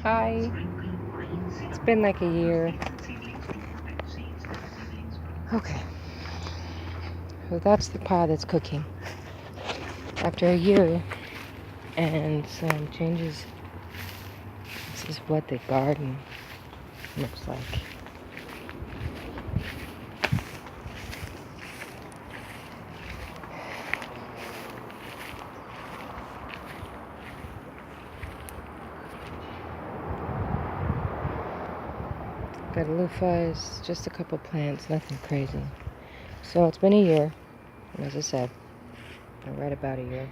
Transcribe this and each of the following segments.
Hi. It's been like a year. Okay. So that's the pie that's cooking. After a year and some changes, this is what the garden looks like. Got loofahs, just a couple plants, nothing crazy. So it's been a year, and as I said, right about a year.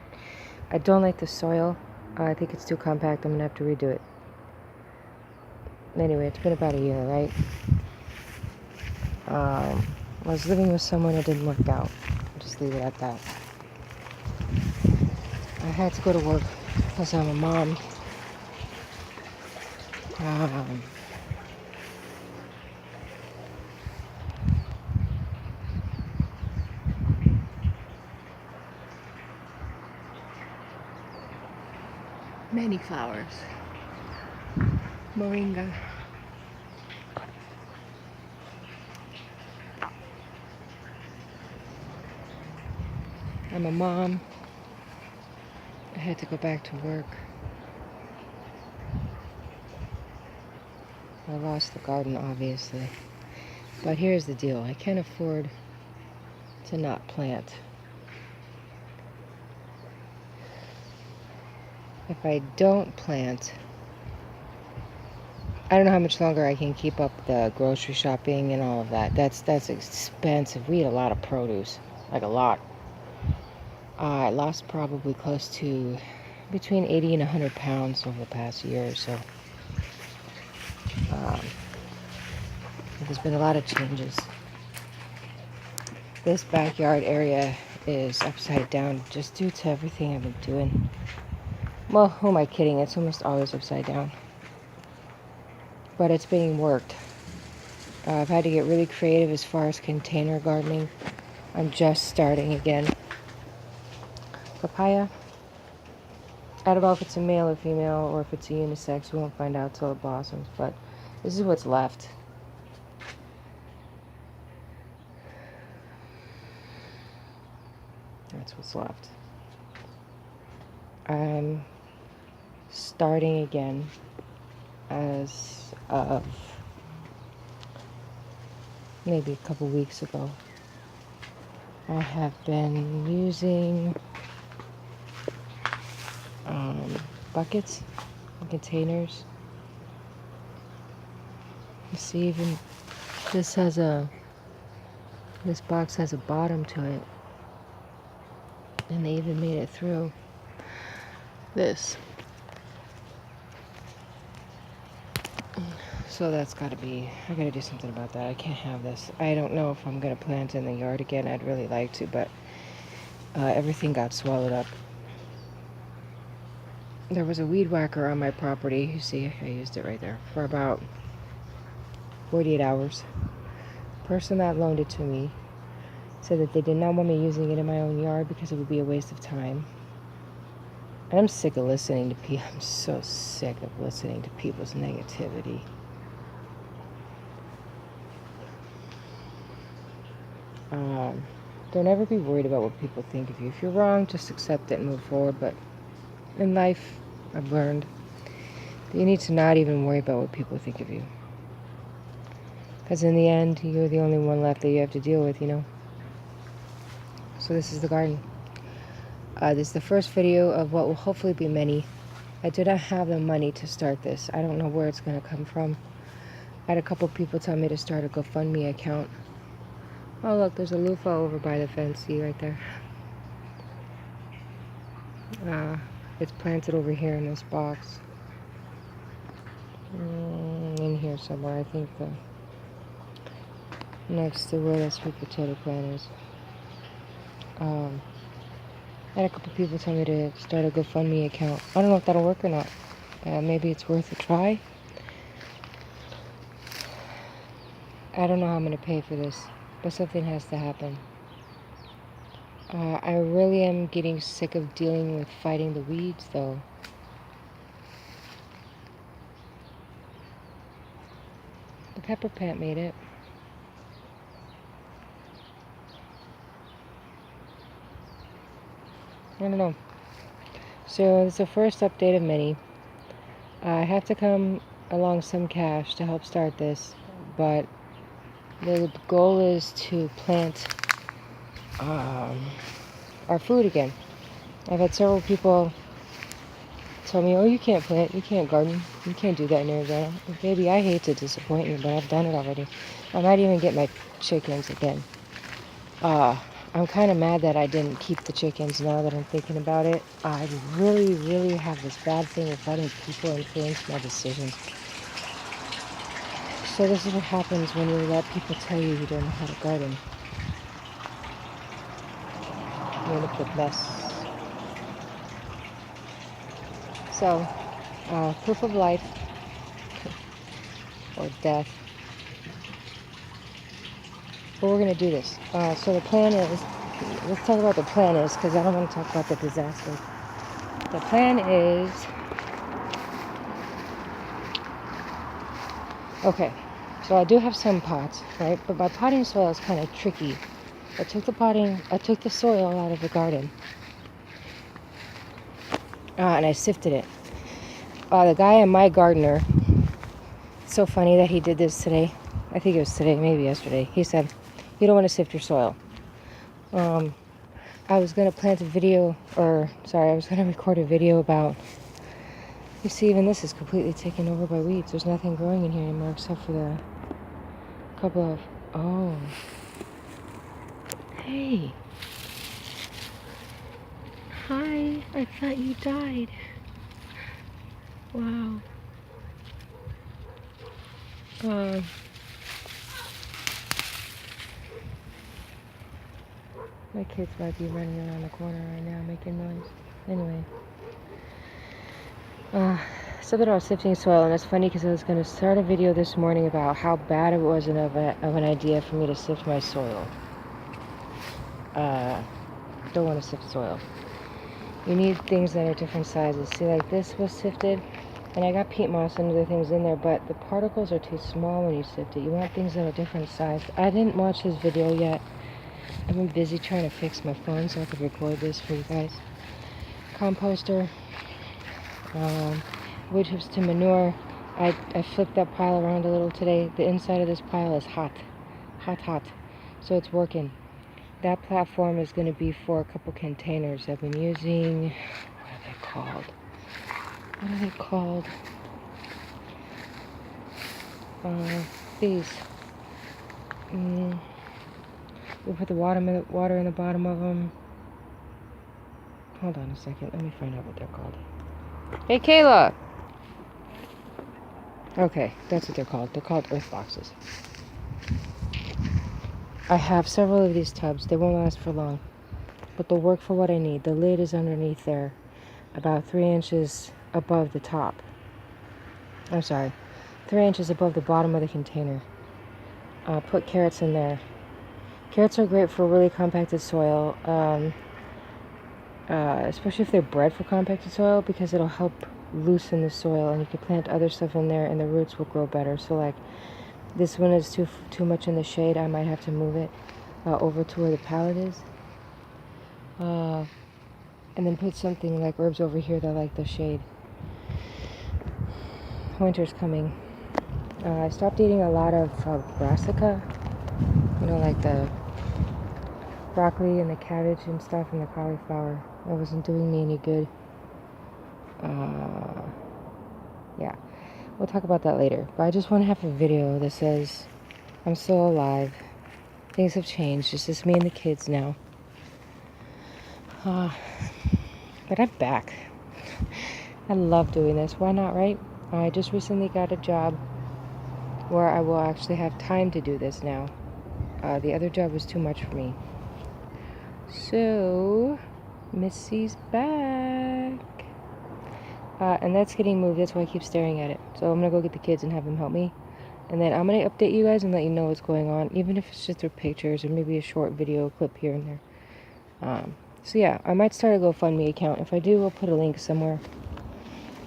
I don't like the soil. I think it's too compact. I'm gonna have to redo it. Anyway, it's been about a year, right? I was living with someone, it didn't work out. I'll just leave it at that. I had to go to work because I'm a mom. Um, Many flowers. Moringa. I'm a mom. I had to go back to work. I lost the garden, obviously. But here's the deal. I can't afford to not plant. If I don't plant, I don't know how much longer I can keep up the grocery shopping and all of that. That's expensive. We eat a lot of produce. Like a lot. I lost probably close to between 80 and 100 pounds over the past year or so. Um, there's been a lot of changes. This backyard area is upside down just due to everything I've been doing. Well, who am I kidding? It's almost always upside down. But it's being worked. I've had to get really creative as far as container gardening. I'm just starting again. Papaya. I don't know if it's a male or female or if it's a unisex. We won't find out till it blossoms. But this is what's left. That's what's left. I'm starting again as of maybe a couple weeks ago. I have been using buckets and containers. You see, even this box has a bottom to it, and they even made it through this. So that's gotta be, I gotta do something about that. I can't have this. I don't know if I'm gonna plant in the yard again. I'd really like to, but everything got swallowed up. There was a weed whacker on my property. You see, I used it right there for about 48 hours. The person that loaned it to me said that they did not want me using it in my own yard because it would be a waste of time. And I'm sick of listening to people. I'm so sick of listening to people's negativity. Don't ever be worried about what people think of you. If you're wrong, just accept it and move forward. But in life, I've learned that you need to not even worry about what people think of you. Because in the end, you're the only one left that you have to deal with, you know? So this is the garden. This is the first video of what will hopefully be many. I do not have the money to start this. I don't know where it's going to come from. I had a couple people tell me to start a GoFundMe account. Oh, look, there's a loofah over by the fence. See right there? It's planted over here in this box. In here somewhere, I think, next to where that sweet potato plant is. I had a couple people tell me to start a GoFundMe account. I don't know if that'll work or not. Maybe it's worth a try. I don't know how I'm going to pay for this, but something has to happen. I really am getting sick of dealing with fighting the weeds, though. Pepper Plant made it. I don't know. So it's the first update of many. I have to come along some cash to help start this, but the goal is to plant our food again. I've had several people tell me, oh, you can't plant, you can't garden, you can't do that in Arizona. Baby, I hate to disappoint you, but I've done it already. I might even get my chickens again. I'm kind of mad that I didn't keep the chickens now that I'm thinking about it. I really, really have this bad thing of letting people influence my decisions. So this is what happens when you let people tell you you don't know how to garden. You end up with mess. So, proof of life or death. But we're going to do this. So the plan is, let's talk about the plan is, because I don't want to talk about the disaster. The plan is, okay, so I do have some pots, right? But my potting soil is kind of tricky. I took the soil out of the garden. And I sifted it. The guy in my gardener, it's so funny that he did this today. I think it was today, maybe yesterday. He said, you don't want to sift your soil. I was going to I was going to record a video about, you see, even this is completely taken over by weeds. There's nothing growing in here anymore except for the couple of, oh, hey. Hi, I thought you died. Wow. My kids might be running around the corner right now making noise. Anyway. So that I was sifting soil, and it's funny because I was going to start a video this morning about how bad it was of an idea for me to sift my soil. Don't want to sift soil. You need things that are different sizes. See, like this was sifted, and I got peat moss and other things in there, but the particles are too small when you sift it. You want things that are different size. I didn't watch his video yet. I've been busy trying to fix my phone so I could record this for you guys. Composter. Wood chips to manure. I flipped that pile around a little today. The inside of this pile is hot. Hot. So it's working. That platform is going to be for a couple containers I've been using. What are they called? These. We put the water in the bottom of them. Hold on a second. Let me find out what they're called. Hey, Kayla! Okay, that's what they're called. They're called earth boxes. I have several of these tubs. They won't last for long, but they'll work for what I need. The lid is underneath there, about 3 inches above the top. I'm sorry, 3 inches above the bottom of the container. Put carrots in there. Carrots are great for really compacted soil, especially if they're bred for compacted soil, because it'll help loosen the soil, and you can plant other stuff in there and the roots will grow better. So like this one is too much in the shade. I might have to move it over to where the pallet is, and then put something like herbs over here that like the shade. Winter's coming. I stopped eating a lot of brassica, like the broccoli and the cabbage and stuff and the cauliflower. It wasn't doing me any good. Yeah, we'll talk about that later. But I just want to have a video that says I'm still alive. Things have changed. It's just me and the kids now. But I'm back. I love doing this. Why not, right? I just recently got a job where I will actually have time to do this now. The other job was too much for me. So, Missy's back. And that's getting moved. That's why I keep staring at it. So I'm going to go get the kids and have them help me. And then I'm going to update you guys and let you know what's going on. Even if it's just through pictures or maybe a short video clip here and there. So yeah, I might start a GoFundMe account. If I do, I'll put a link somewhere.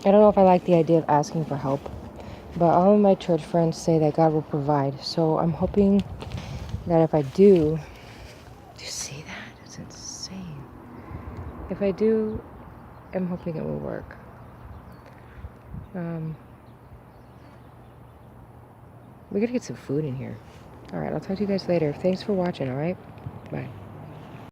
I don't know if I like the idea of asking for help. But all of my church friends say that God will provide. So I'm hoping that if I do you see that? It's insane. If I do, I'm hoping it will work. We gotta get some food in here. Alright, I'll talk to you guys later. Thanks for watching, alright? Bye.